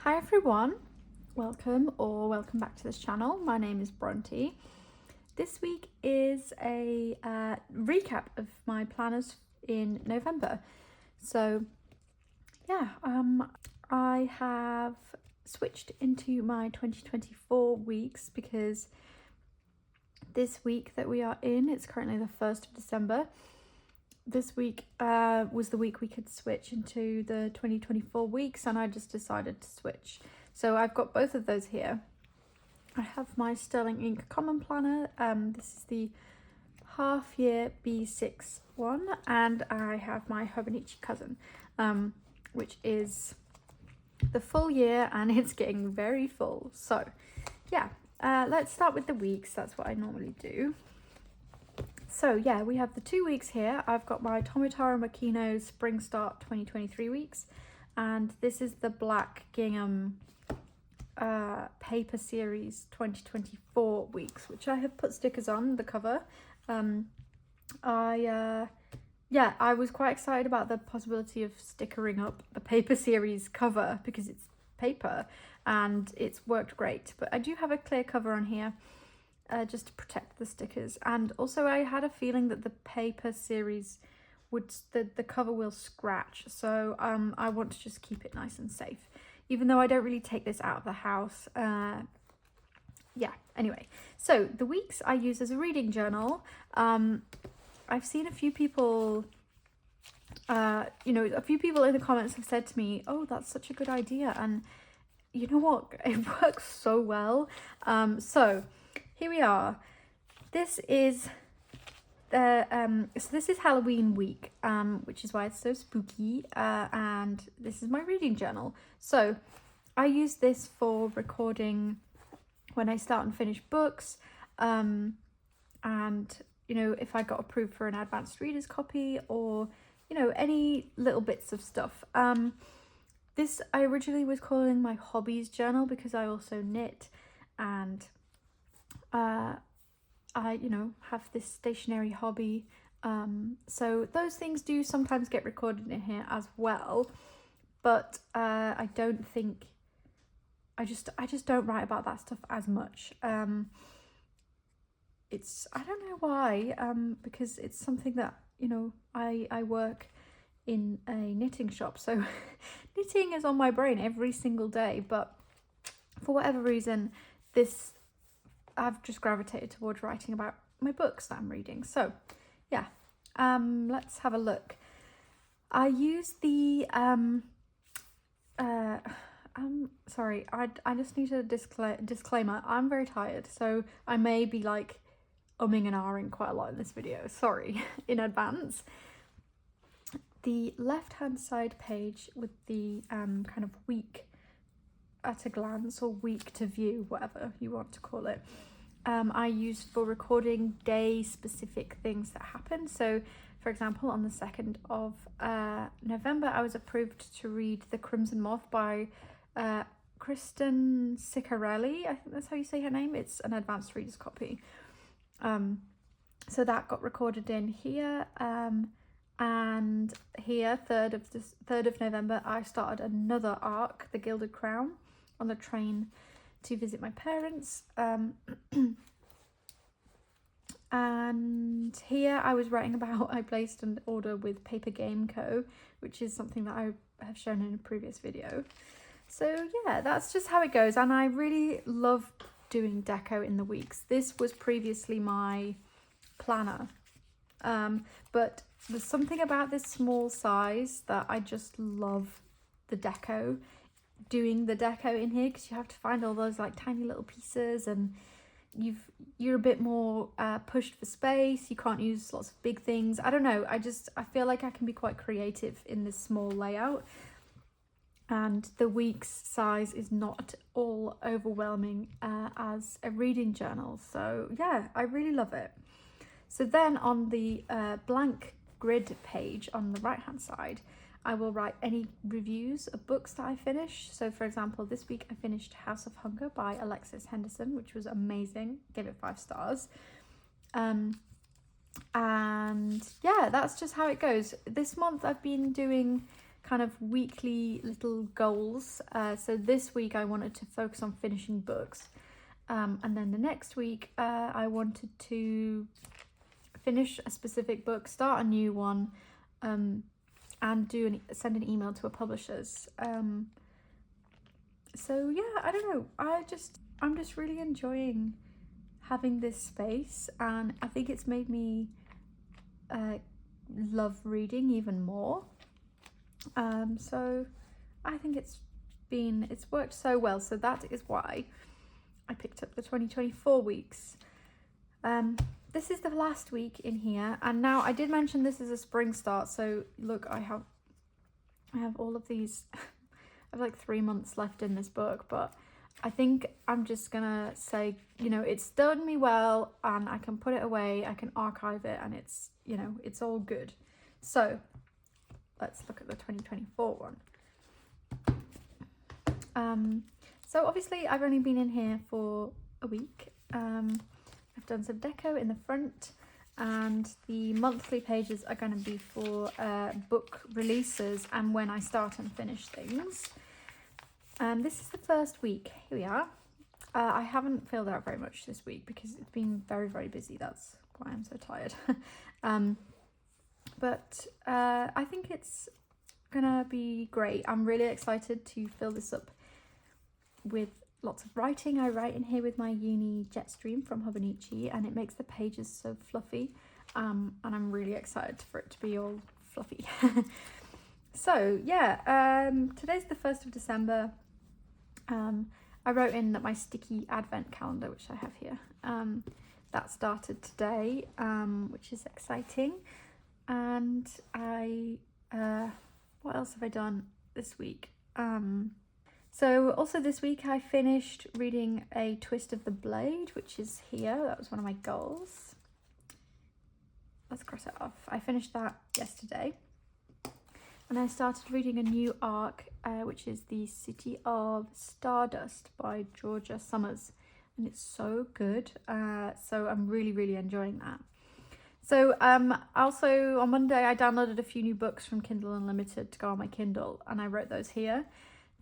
Hi everyone, welcome back to this channel. My name is Bronte. This week is a recap of my planners in November. So yeah, I have switched into my 2024 weeks because this week that we are in, it's currently the 1st of December. This week was the week we could switch into the 2024 weeks, and I just decided to switch. So I've got both of those here. I have my Sterling Ink Common Planner. This is the half year B6 one, and I have my Hobonichi Cousin, which is the full year, and it's getting very full. So yeah, let's start with the weeks. That's what I normally do. So yeah, we have the 2 weeks here. I've got my Tomotaro Makino Spring Start 2023 weeks, and this is the Black Gingham paper series 2024 weeks, which I have put stickers on the cover. I was quite excited about the possibility of stickering up the paper series cover because it's paper and it's worked great. But I do have a clear cover on here. Just to protect the stickers, and also I had a feeling that the paper series would the cover will scratch, so I want to just keep it nice and safe, even though I don't really take this out of the house. Yeah, anyway, so the weeks I use as a reading journal. I've seen a few people a few people in the comments have said to me, oh, that's such a good idea, and you know what, it works so well. So here we are. This is this is Halloween week, which is why it's so spooky, and this is my reading journal. So I use this for recording when I start and finish books, and if I got approved for an advanced reader's copy, or any little bits of stuff. This I originally was calling my hobbies journal because I also knit, and I have this stationery hobby, so those things do sometimes get recorded in here as well, but I don't think I just don't write about that stuff as much. It's, I don't know why, because it's something that I work in a knitting shop, so knitting is on my brain every single day, but for whatever reason I've just gravitated towards writing about my books that I'm reading. So yeah, let's have a look. I use the sorry, I just need a disclaimer. I'm very tired, so I may be like umming and ahhing quite a lot in this video. Sorry in advance. The left hand side page with the kind of week at a glance, or week to view, whatever you want to call it, I use for recording day specific things that happen. So for example, on the 2nd of November I was approved to read The Crimson Moth by Kristen Ciccarelli, I think that's how you say her name. It's an advanced reader's copy, so that got recorded in here. And here, 3rd of November, I started another arc, The Gilded Crown, on the train to visit my parents. And here I was writing about, I placed an order with Paper Game Co., which is something that I have shown in a previous video. So yeah, that's just how it goes, and I really love doing deco in the weeks. This was previously my planner, but there's something about this small size that I just love doing the deco in here, because you have to find all those like tiny little pieces, and you're a bit more pushed for space. You can't use lots of big things. I don't know, I feel like I can be quite creative in this small layout, and the week's size is not all overwhelming as a reading journal. So yeah, I really love it. So then on the blank grid page on the right hand side, I will write any reviews of books that I finish. So for example, this week I finished House of Hunger by Alexis Henderson, which was amazing. Gave it 5 stars. And yeah, that's just how it goes. This month I've been doing kind of weekly little goals. So this week I wanted to focus on finishing books, and then the next week I wanted to finish a specific book, start a new one, and send an email to a publisher's. So yeah, I don't know, I'm just really enjoying having this space, and I think it's made me love reading even more. So I think it's worked so well, so that is why I picked up the 2024 weeks. This is the last week in here, and now I did mention this is a spring start, so look, I have all of these. I have like 3 months left in this book, but I think I'm just gonna say, you know, it's done me well, and I can put it away, I can archive it, and it's, you know, it's all good. So let's look at the 2024 one. So obviously I've only been in here for a week. I've done some deco in the front, and the monthly pages are going to be for book releases and when I start and finish things. This is the first week. Here we are. I haven't filled out very much this week because it's been very, very busy. That's why I'm so tired. But I think it's gonna be great. I'm really excited to fill this up with lots of writing. I write in here with my uni Jetstream from Hobonichi, and it makes the pages so fluffy, and I'm really excited for it to be all fluffy. So yeah, today's the 1st of December. I wrote in that my sticky advent calendar, which I have here, that started today, which is exciting. And what else have I done this week? So also this week I finished reading A Twist of the Blade, which is here. That was one of my goals. Let's cross it off. I finished that yesterday. And I started reading a new arc, which is The City of Stardust by Georgia Summers. And it's so good. So I'm really, really enjoying that. So also on Monday I downloaded a few new books from Kindle Unlimited to go on my Kindle, and I wrote those here.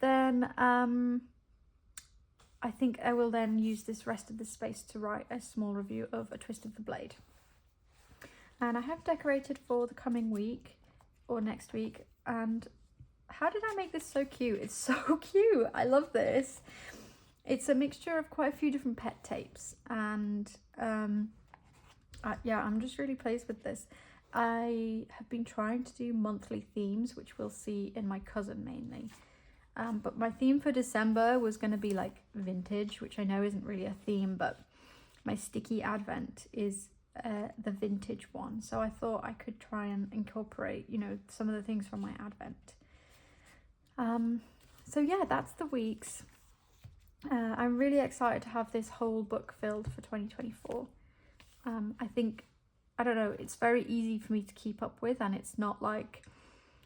Then I think I will then use this rest of the space to write a small review of A Twist of the Blade. And I have decorated for the coming week or next week. And how did I make this so cute? It's so cute. I love this. It's a mixture of quite a few different pet tapes, and yeah, I'm just really pleased with this. I have been trying to do monthly themes, which we'll see in my cousin mainly. But my theme for December was going to be like vintage, which I know isn't really a theme, but my sticky advent is the vintage one. So I thought I could try and incorporate, you know, some of the things from my advent. So yeah, that's the weeks. I'm really excited to have this whole book filled for 2024. I think, I don't know, it's very easy for me to keep up with, and it's not like,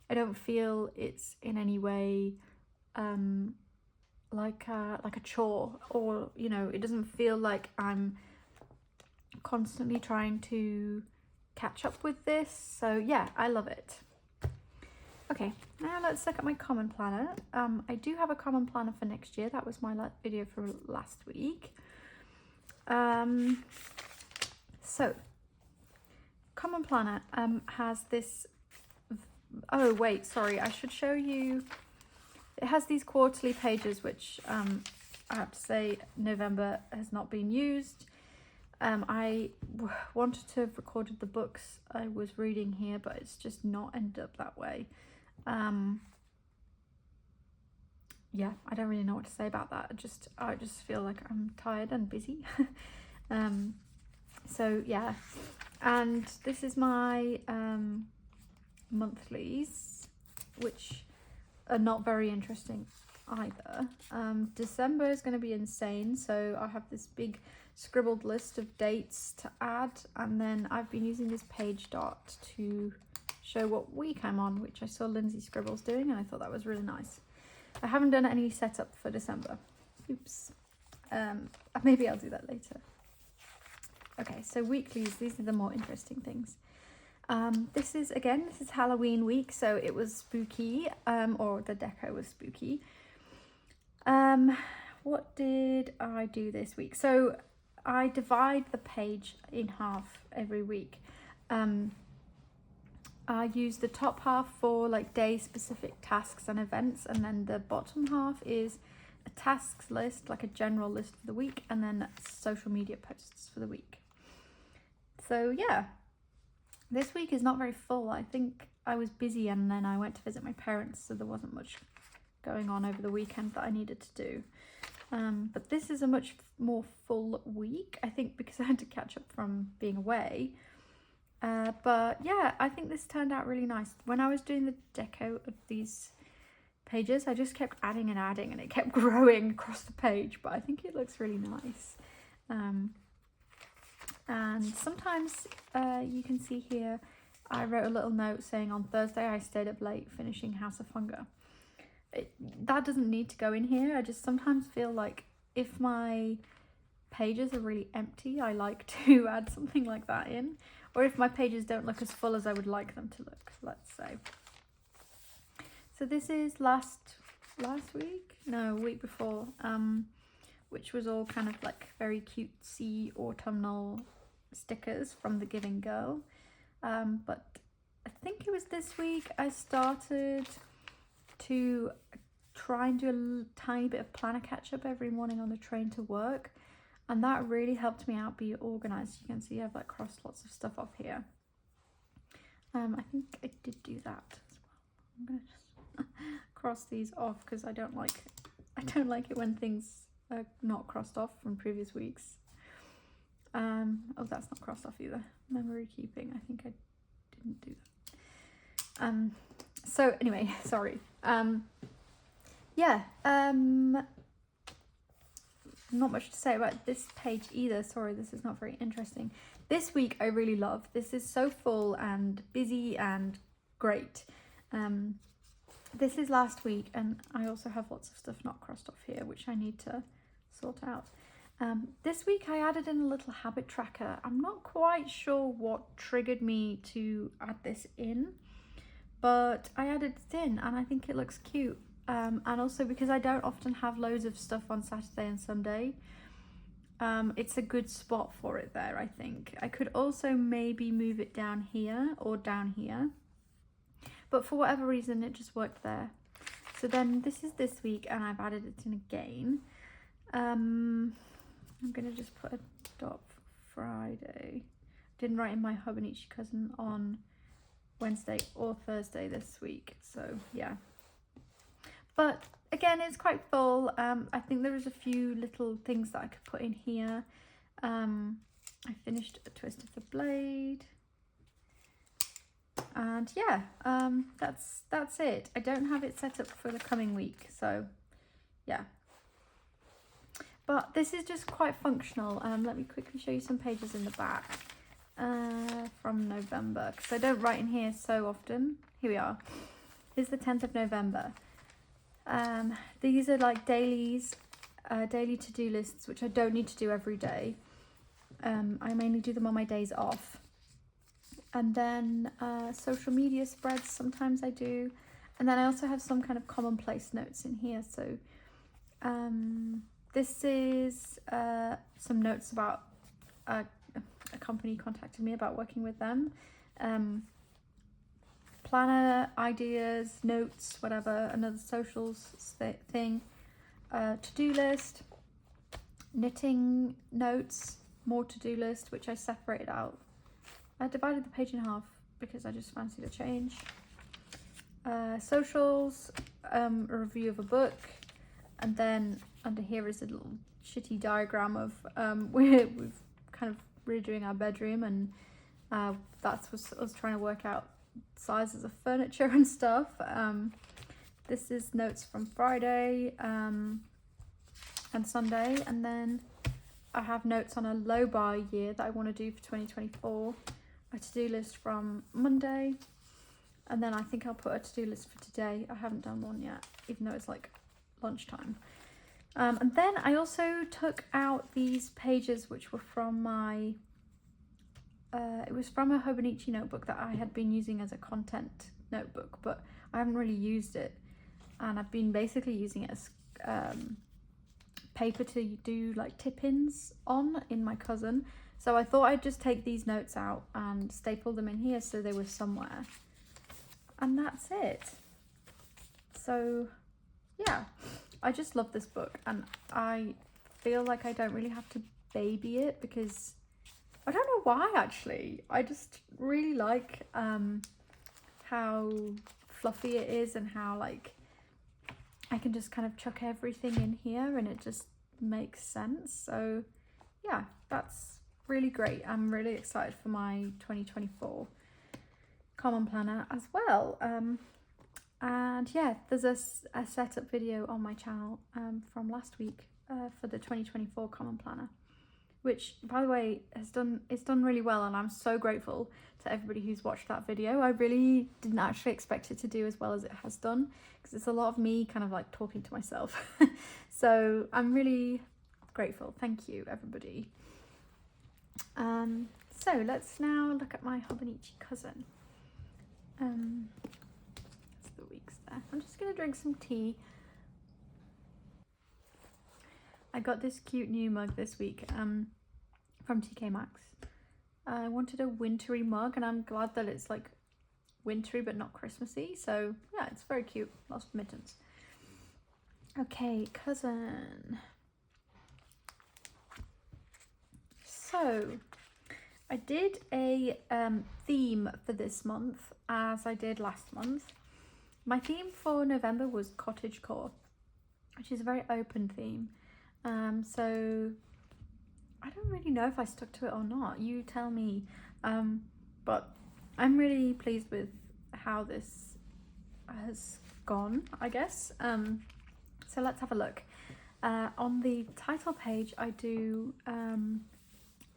I don't feel it's in any way like a chore, or, you know, it doesn't feel like I'm constantly trying to catch up with this. So yeah, I love it. Okay, now let's look at my common planner. I do have a common planner for next year. That was my video from last week. So common planner has this, oh wait, sorry, I should show you. It has these quarterly pages, which I have to say November has not been used. I wanted to have recorded the books I was reading here, but it's just not ended up that way. Yeah, I don't really know what to say about that. I just feel like I'm tired and busy. So yeah, and this is my monthlies, which are not very interesting either. December is going to be insane, so I have this big scribbled list of dates to add, and then I've been using this page dot to show what week I'm on, which I saw Lindsay Scribbles doing, and I thought that was really nice. I haven't done any setup for December. Oops. Maybe I'll do that later. Okay, so weeklies, these are the more interesting things. This is Halloween week, so it was spooky, or the deco was spooky. What did I do this week? So I divide the page in half every week. I use the top half for like day specific tasks and events, and then the bottom half is a tasks list, like a general list for the week, and then social media posts for the week. So yeah, this week is not very full. I think I was busy and then I went to visit my parents, so there wasn't much going on over the weekend that I needed to do. But this is a much more full week, I think, because I had to catch up from being away. But yeah, I think this turned out really nice. When I was doing the deco of these pages, I just kept adding and adding, and it kept growing across the page, but I think it looks really nice. And sometimes you can see here, I wrote a little note saying on Thursday I stayed up late finishing House of Hunger. That doesn't need to go in here. I just sometimes feel like if my pages are really empty, I like to add something like that in. Or if my pages don't look as full as I would like them to look, let's say. So this is week before, which was all kind of like very cutesy autumnal stickers from the Giving Girl. But I think it was this week I started to try and do a tiny bit of planner catch up every morning on the train to work, and that really helped me out be organized. You can see I've like crossed lots of stuff off here. I think I did do that as well. I'm gonna just cross these off because I don't like it when things are not crossed off from previous weeks. Oh, that's not crossed off either. Memory keeping, I think I didn't do that. So anyway, sorry. Not much to say about this page either. Sorry, this is not very interesting. This week I really love. This is so full and busy and great. This is last week, and I also have lots of stuff not crossed off here, which I need to sort out. This week I added in a little habit tracker. I'm not quite sure what triggered me to add this in, but I added it in and I think it looks cute. And also because I don't often have loads of stuff on Saturday and Sunday, it's a good spot for it there, I think. I could also maybe move it down here or down here, but for whatever reason it just worked there. So then this is this week and I've added it in again. I'm gonna just put a dot for Friday. Didn't write in my Hobonichi Cousin on Wednesday or Thursday this week, so yeah. But again, it's quite full. I think there is a few little things that I could put in here. I finished a twist of the blade. And yeah, that's it. I don't have it set up for the coming week, so yeah. But this is just quite functional. Let me quickly show you some pages in the back from November, because I don't write in here so often. Here we are. Here's the 10th of November. These are like daily to-do lists, which I don't need to do every day. I mainly do them on my days off. And then social media spreads, sometimes I do. And then I also have some kind of commonplace notes in here. So this is some notes about a company contacted me about working with them. Planner, ideas, notes, whatever, another socials thing, to-do list, knitting notes, more to-do list, which I separated out. I divided the page in half because I just fancied a change. Socials, a review of a book, and then under here is a little shitty diagram of we've kind of redoing our bedroom, and that's what I was trying to work out sizes of furniture and stuff. This is notes from Friday and Sunday, and then I have notes on a low buy year that I want to do for 2024, a to-do list from Monday, and then I think I'll put a to-do list for today. I haven't done one yet, even though it's like lunchtime. And then I also took out these pages which were from my it was from a Hobonichi notebook that I had been using as a content notebook, but I haven't really used it, and I've been basically using it as paper to do like tip-ins on in my cousin. So I thought I'd just take these notes out and staple them in here so they were somewhere, and that's it. So yeah, I just love this book, and I feel like I don't really have to baby it because I don't know why actually. I just really like how fluffy it is and how like I can just kind of chuck everything in here and it just makes sense. So yeah, that's really great. I'm really excited for my 2024 Common Planner as well. And yeah, there's a setup video on my channel from last week for the 2024 Common Planner, which by the way it's done really well, and I'm so grateful to everybody who's watched that video. I really didn't actually expect it to do as well as it has done, because it's a lot of me kind of like talking to myself. So I'm really grateful. Thank you, everybody. So let's now look at my Hobonichi Cousin. That's the weeks there. I'm just gonna drink some tea. I got this cute new mug this week from TK Maxx. I wanted a wintry mug, and I'm glad that it's like wintry but not Christmassy. So yeah, it's very cute. Lots of mittens. Okay, cousin. So I did a theme for this month, as I did last month. My theme for November was cottagecore, which is a very open theme. So I don't really know if I stuck to it or not. You tell me. But I'm really pleased with how this has gone, I guess. So let's have a look. On the title page, I do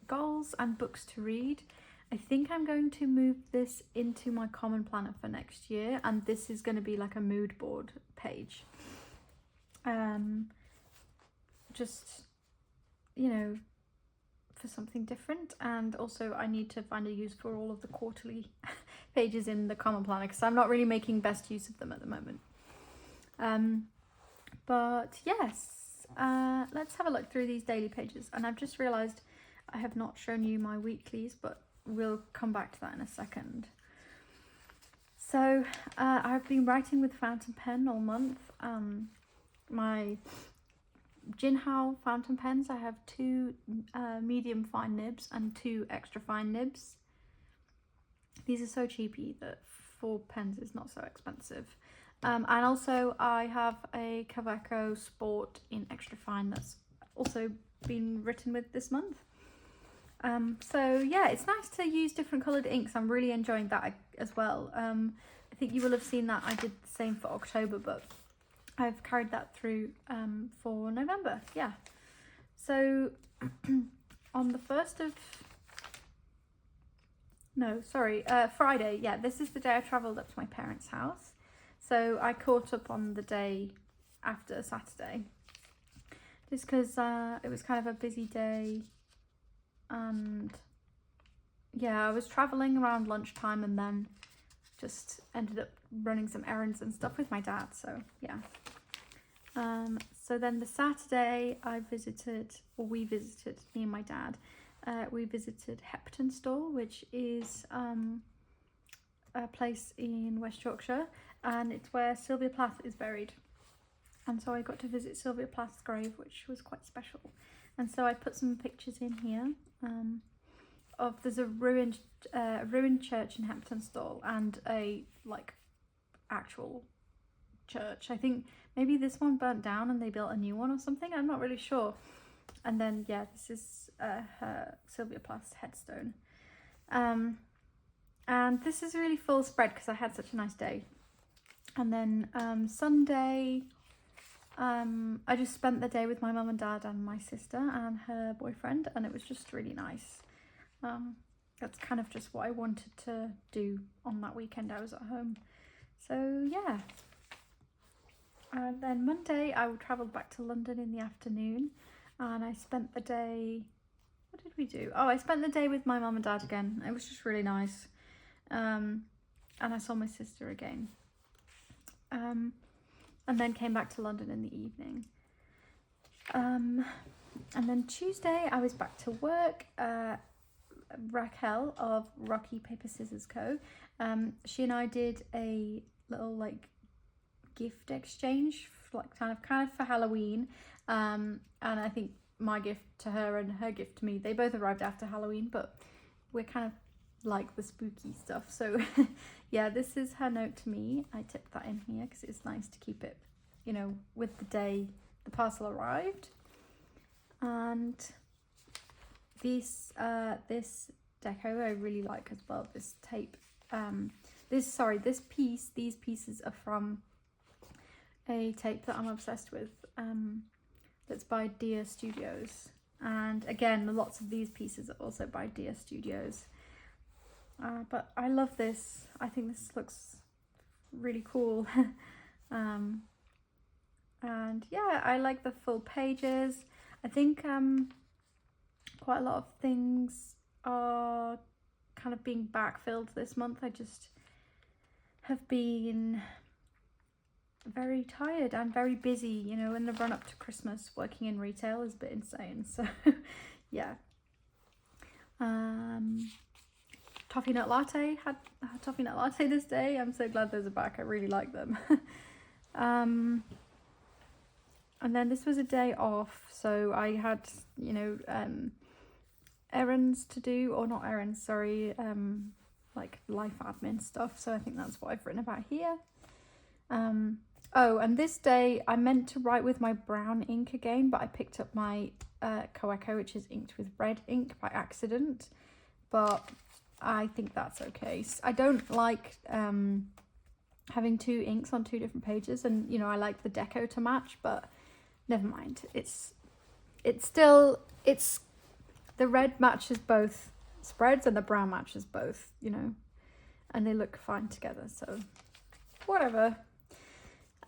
goals and books to read. I think I'm going to move this into my Common Planner for next year, and this is going to be like a mood board page. Just, you know, for something different. And also I need to find a use for all of the quarterly pages in the Common Planner, because I'm not really making best use of them at the moment. But yes, let's have a look through these daily pages. And I've just realized I have not shown you my weeklies, but we'll come back to that in a second. So I've been writing with fountain pen all month. My Jinhao fountain pens, I have 2 medium fine nibs and 2 extra fine nibs. These are so cheapy that 4 pens is not so expensive. And also I have a Kaweco Sport in extra fine that's also been written with this month. So yeah, it's nice to use different coloured inks. I'm really enjoying that as well. I think you will have seen that I did the same for October, but I've carried that through for November. Yeah. So on the Friday, yeah, this is the day I travelled up to my parents' house. So I caught up on the day after Saturday, just because it was kind of a busy day. And yeah, I was travelling around lunchtime and then just ended up running some errands and stuff with my dad. So yeah. So then the Saturday we visited, me and my dad, we visited Hepton Store, which is a place in West Yorkshire, and it's where Sylvia Plath is buried. And so I got to visit Sylvia Plath's grave, which was quite special. And so I put some pictures in here there's a ruined church in Hepton Store and a like actual church. I think maybe this one burnt down and they built a new one or something. I'm not really sure. And then yeah, this is her Sylvia Plath's headstone. And this is a really full spread because I had such a nice day. And then Sunday, I just spent the day with my mum and dad and my sister and her boyfriend, and it was just really nice. That's kind of just what I wanted to do on that weekend I was at home. So yeah. And then Monday I travelled back to London in the afternoon, and I spent the day what did we do? Oh, I spent the day with my mum and dad again. It was just really nice. And I saw my sister again. And then came back to London in the evening. And then Tuesday I was back to work. Raquel of Rocky Paper Scissors Co. She and I did a little like gift exchange, like kind of for Halloween. And I think my gift to her and her gift to me, they both arrived after Halloween, but we're kind of like the spooky stuff. So yeah, this is her note to me. I tipped that in here because it's nice to keep it, you know, with the day the parcel arrived. And this deco I really like as well. This tape, these pieces are from a tape that I'm obsessed with, that's by Dear Studios. And again, lots of these pieces are also by Dear Studios. But I love this. I think this looks really cool. And yeah, I like the full pages. I think quite a lot of things are kind of being backfilled this month. I just have been very tired and very busy, you know, in the run up to Christmas. Working in retail is a bit insane, so yeah. Toffee nut latte, had a toffee nut latte this day. I'm so glad those are back. I really like them. And then this was a day off, so I had, you know, errands to do, or not errands, sorry, like life admin stuff. So I think that's what I've written about here. Oh, and this day I meant to write with my brown ink again, but I picked up my Coeco, which is inked with red ink, by accident. But I think that's okay. I don't like having two inks on two different pages, and you know, I like the deco to match, but never mind. It's the red matches both spreads and the brown matches both, you know, and they look fine together, so whatever.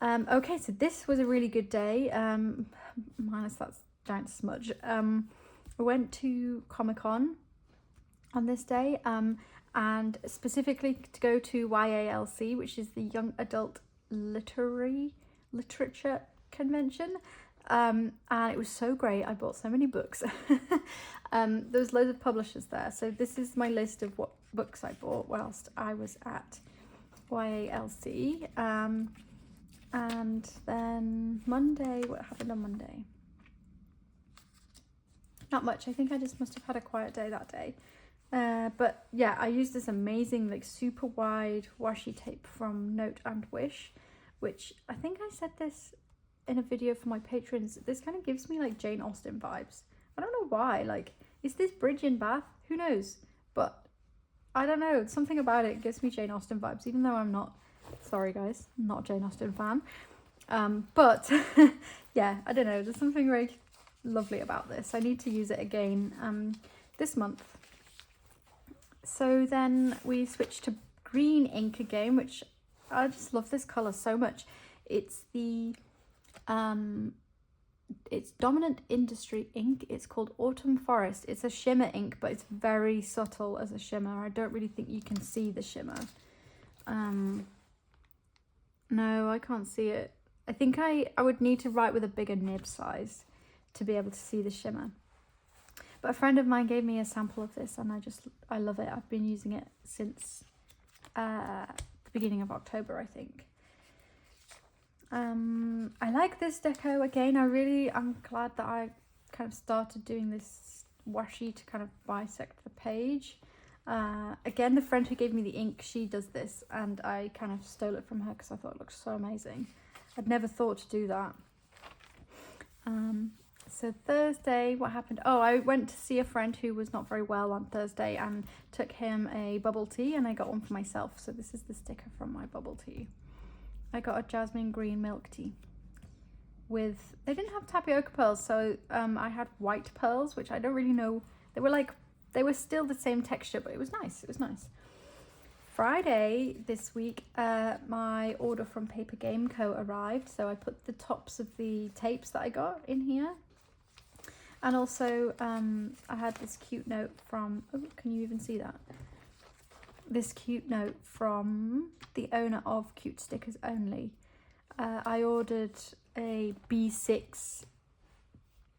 Okay, so this was a really good day, minus that giant smudge. I went to Comic-Con on this day, and specifically to go to YALC, which is the Young Adult Literature Convention. And it was so great. I bought so many books. There was loads of publishers there. So this is my list of what books I bought whilst I was at YALC. And then Monday, what happened on Monday? Not much. I think I just must have had a quiet day that day. But yeah, I used this amazing, like, super wide washi tape from Note and Wish, which I think I said this in a video for my patrons. This kind of gives me like Jane Austen vibes. I don't know why. Like, is this bridge in Bath? Who knows? But I don't know. Something about it gives me Jane Austen vibes, even though I'm not, sorry guys, I'm not a Jane Austen fan. But yeah, I don't know. There's something very lovely about this. I need to use it again this month. So then we switched to green ink again, which I just love this color so much. It's the it's Dominant Industry ink. It's called Autumn Forest. It's a shimmer ink, but it's very subtle as a shimmer. I don't really think you can see the shimmer. No, I can't see it. I think I would need to write with a bigger nib size to be able to see the shimmer. But a friend of mine gave me a sample of this, and I love it. I've been using it since the beginning of October, I think. I like this deco again. I'm glad that I kind of started doing this washi to kind of bisect the page. Again, the friend who gave me the ink, she does this, and I kind of stole it from her because I thought it looked so amazing. I'd never thought to do that. So Thursday, what happened? Oh, I went to see a friend who was not very well on Thursday and took him a bubble tea, and I got one for myself. So this is the sticker from my bubble tea. I got a jasmine green milk tea with, they didn't have tapioca pearls, so I had white pearls, which I don't really know. They were still the same texture, but it was nice. It was nice. Friday this week, my order from Paper Game Co. arrived, so I put the tops of the tapes that I got in here. And also I had this cute note from, oh, can you even see that? This cute note from the owner of Cute Stickers Only. I ordered a B6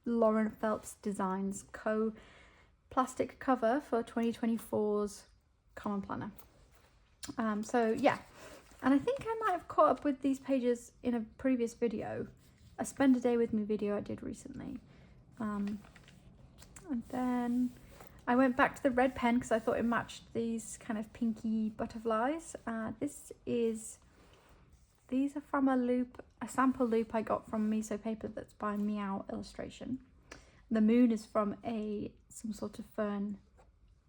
Lauren Phelps Designs plastic cover for 2024's Common Planner. So yeah, and I think I might have caught up with these pages in a previous video, a Spend a Day With Me video I did recently. And then I went back to the red pen because I thought it matched these kind of pinky butterflies. These are from a sample loop I got from Miso Paper that's by Meow Illustration. The moon is from some sort of fern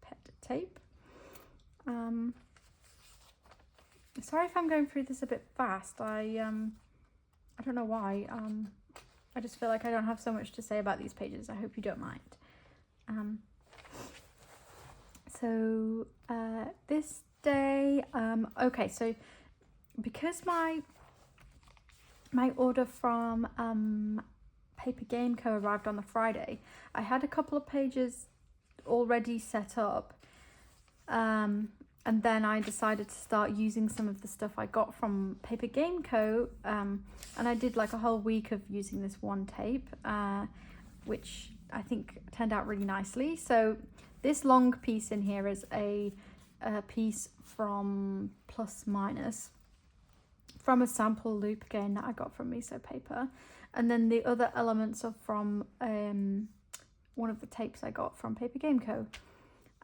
pet tape. Sorry if I'm going through this a bit fast. I don't know why. I just feel like I don't have so much to say about these pages. I hope you don't mind. So this day, okay, so because my order from Paper Game Co. arrived on the Friday, I had a couple of pages already set up, and then I decided to start using some of the stuff I got from Paper Game Co. And I did like a whole week of using this one tape, which I think turned out really nicely. So this long piece in here is a piece from Plus Minus, from a sample loop again that I got from Miso Paper, and then the other elements are from one of the tapes I got from Paper Game Co.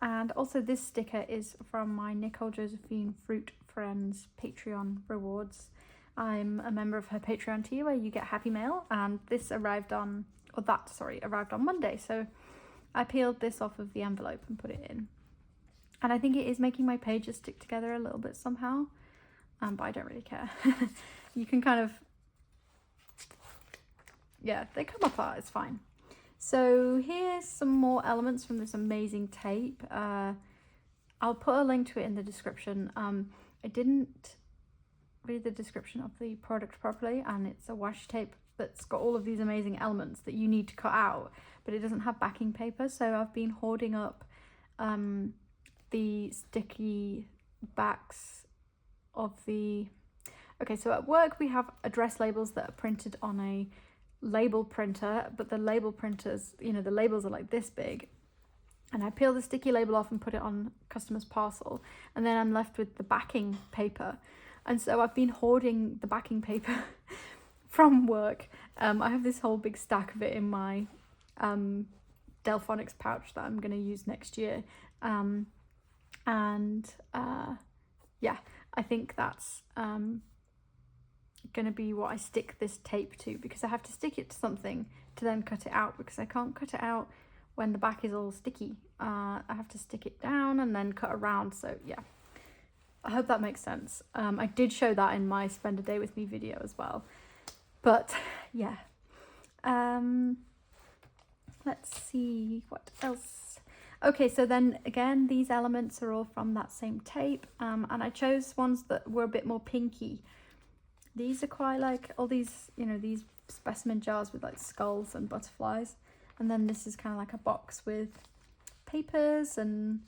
And also this sticker is from my Nicole Josephine Fruit Friends Patreon rewards. I'm a member of her Patreon tier where you get happy mail, and this arrived on Monday, so I peeled this off of the envelope and put it in. And I think it is making my pages stick together a little bit somehow. But I don't really care. You can kind of, yeah, they come apart, it's fine. So here's some more elements from this amazing tape. I'll put a link to it in the description. I didn't read the description of the product properly, and it's a washi tape that's got all of these amazing elements that you need to cut out, but it doesn't have backing paper, so I've been hoarding up the sticky backs of the... Okay, so at work we have address labels that are printed on a label printer, but the label printers, you know, the labels are like this big, and I peel the sticky label off and put it on customer's parcel, and then I'm left with the backing paper. And so I've been hoarding the backing paper from work. I have this whole big stack of it in my Delphonics pouch that I'm going to use next year. Yeah, I think that's going to be what I stick this tape to, because I have to stick it to something to then cut it out, because I can't cut it out when the back is all sticky. I have to stick it down and then cut around. So yeah, I hope that makes sense. I did show that in my Spend a Day With Me video as well. But yeah, let's see what else. Okay, so then again, these elements are all from that same tape, and I chose ones that were a bit more pinky. These are quite like all these, you know, these specimen jars with like skulls and butterflies, and then this is kind of like a box with papers and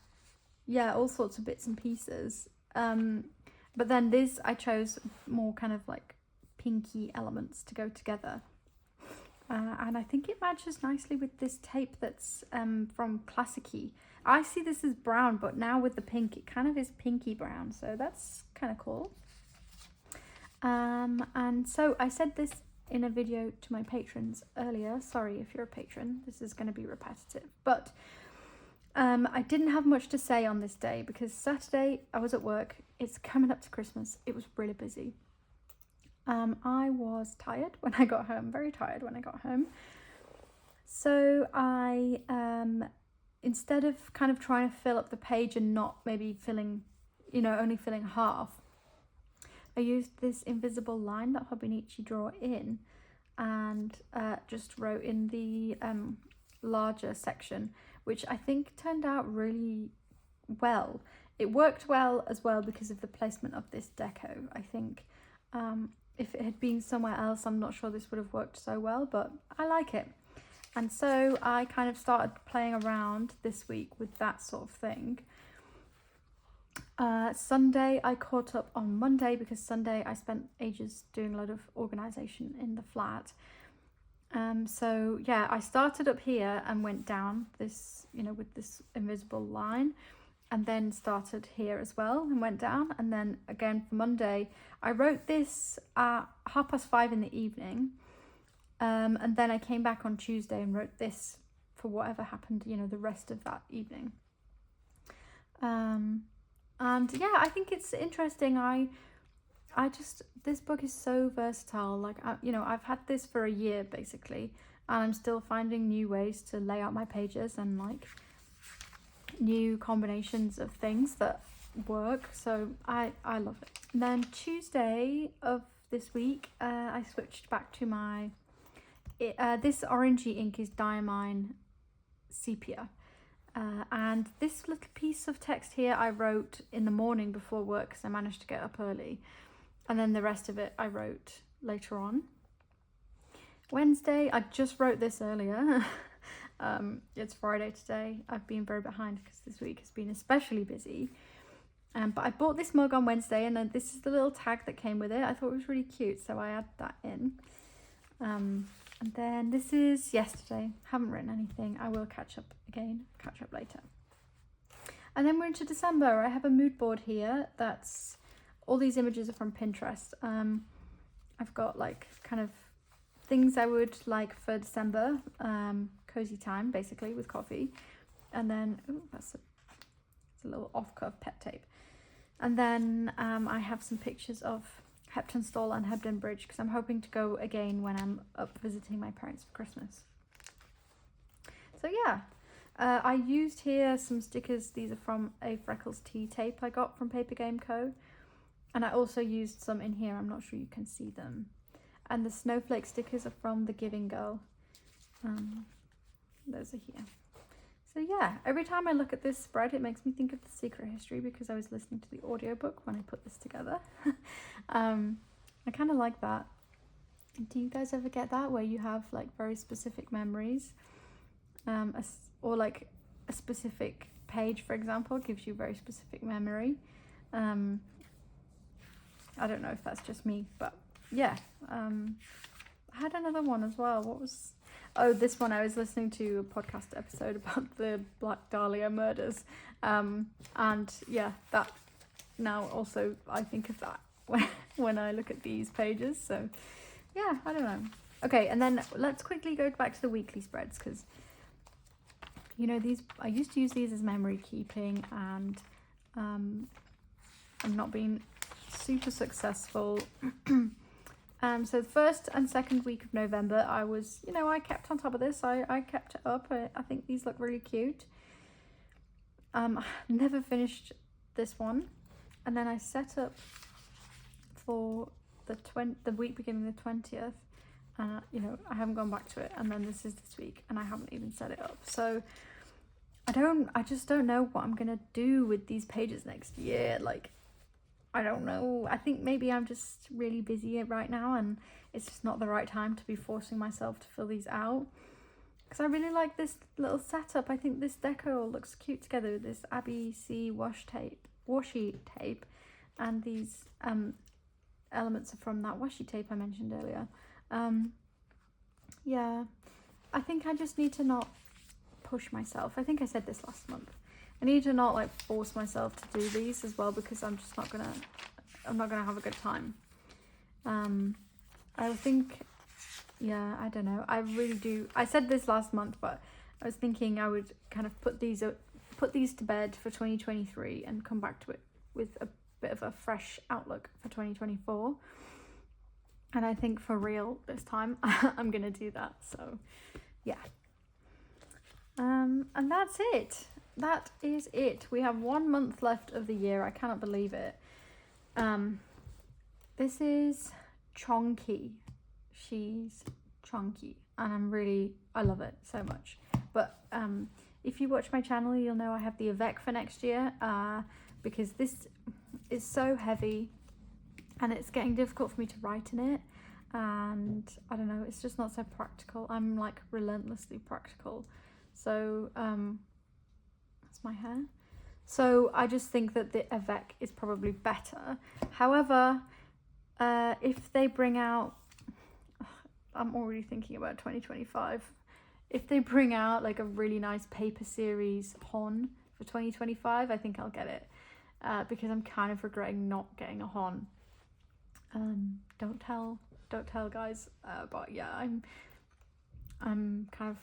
yeah, all sorts of bits and pieces. But then this, I chose more kind of like pinky elements to go together. And I think it matches nicely with this tape that's from Classicy. I see this as brown, but now with the pink, it kind of is pinky brown. So that's kind of cool. And so I said this in a video to my patrons earlier. Sorry if you're a patron, this is going to be repetitive. But I didn't have much to say on this day because Saturday I was at work. It's coming up to Christmas. It was really busy. I was tired when I got home, very tired when I got home. So I, instead of kind of trying to fill up the page and not maybe filling, you know, only filling half, I used this invisible line that Hobonichi Draw in and just wrote in the larger section, which I think turned out really well. It worked well as well because of the placement of this deco, I think. If it had been somewhere else, I'm not sure this would have worked so well, but I like it. And so I kind of started playing around this week with that sort of thing. Sunday I caught up on Monday, because Sunday I spent ages doing a lot of organisation in the flat. So yeah, I started up here and went down this, with this invisible line, and then started here as well and went down. And then again for Monday, I wrote this at 5:30 in the evening. And then I came back on Tuesday and wrote this for whatever happened, the rest of that evening. And yeah, I think it's interesting. This book is so versatile. Like, I've had this for a year basically, and I'm still finding new ways to lay out my pages and like new combinations of things that work. So I love it. And then Tuesday of this week, I switched back to my, this orangey ink is Diamine Sepia. And this little piece of text here I wrote in the morning before work, because I managed to get up early. And then the rest of it I wrote later on. Wednesday, I just wrote this earlier. It's Friday today. I've been very behind because this week has been especially busy. But I bought this mug on Wednesday, and then this is the little tag that came with it. I thought it was really cute, so I added that in. And then this is yesterday. Haven't written anything. I will catch up later. And then we're into December. I have a mood board here. That's all these images are from Pinterest. I've got like kind of things I would like for December. Cozy time basically with coffee. And then it's a little off-curve pet tape. And then I have some pictures of Hepton Stall and Hebden Bridge, because I'm hoping to go again when I'm up visiting my parents for Christmas. So yeah, I used here some stickers. These are from a Freckles tea tape I got from Paper Game Co. And I also used some in here. I'm not sure you can see them. And the snowflake stickers are from The Giving Girl. Those are here. So yeah, every time I look at this spread, it makes me think of The Secret History, because I was listening to the audiobook when I put this together. I kind of like that. Do you guys ever get that, where you have like very specific memories? Or like a specific page, for example, gives you very specific memory. I don't know if that's just me, but yeah. I had another one as well. This one, I was listening to a podcast episode about the Black Dahlia murders. And yeah, that now also I think of that when I look at these pages. So yeah, I don't know. Okay, and then let's quickly go back to the weekly spreads, because these, I used to use these as memory keeping, and I'm not being super successful. So the first and second week of November, I was, I kept on top of this. I kept it up. I think these look really cute. Never finished this one. And then I set up for the week beginning the 20th. And, I haven't gone back to it. And then this is this week, and I haven't even set it up. So I just don't know what I'm going to do with these pages next year. Like, I don't know. I think maybe I'm just really busy right now, and it's just not the right time to be forcing myself to fill these out. Because I really like this little setup. I think this deco looks cute together with this ABC washi tape, and these elements are from that washi tape I mentioned earlier. Yeah, I think I just need to not push myself. I think I said this last month. I need to not like force myself to do these as well, because I'm not gonna have a good time. I think, yeah, I don't know. I really do. I said this last month, but I was thinking I would kind of put these to bed for 2023 and come back to it with a bit of a fresh outlook for 2024. And I think for real this time, I'm gonna do that. So, yeah. And that's it. That is it. We have 1 month left of the year. I cannot believe it. This is Chonky. She's Chonky, and I love it so much. But if you watch my channel, you'll know I have the Avec for next year, because this is so heavy and it's getting difficult for me to write in it. and I don't know, it's just not so practical. I'm like relentlessly practical, so that's my hair. So I just think that the avec is probably better. However, if they bring out, I'm already thinking about 2025. If they bring out like a really nice paper series Hon for 2025, I think I'll get it, because I'm kind of regretting not getting a Hon. Don't tell guys, but yeah, I'm kind of,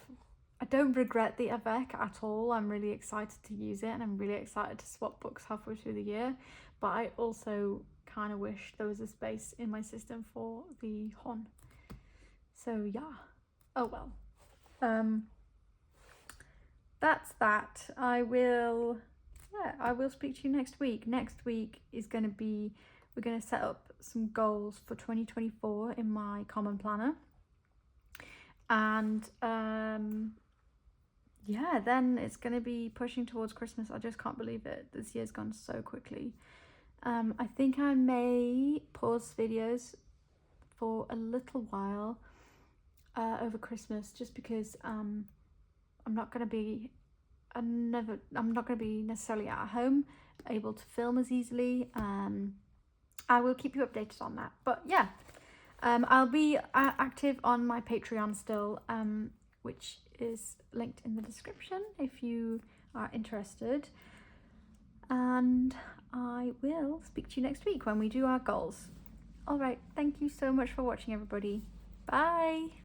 I don't regret the avec at all. I'm really excited to use it, and I'm really excited to swap books halfway through the year, but I also kind of wish there was a space in my system for the Hon. So yeah, oh well. That's that. I will speak to you next week. Next week is going to be, we're going to set up some goals for 2024 in my common planner, and yeah, then it's going to be pushing towards Christmas. I just can't believe it. This year's gone so quickly. I think I may pause videos for a little while over Christmas, just because I'm not going to be necessarily at home able to film as easily. I will keep you updated on that, but yeah, I'll be active on my Patreon still, which is linked in the description if you are interested, and I will speak to you next week when we do our goals. All right, thank you so much for watching, everybody. Bye.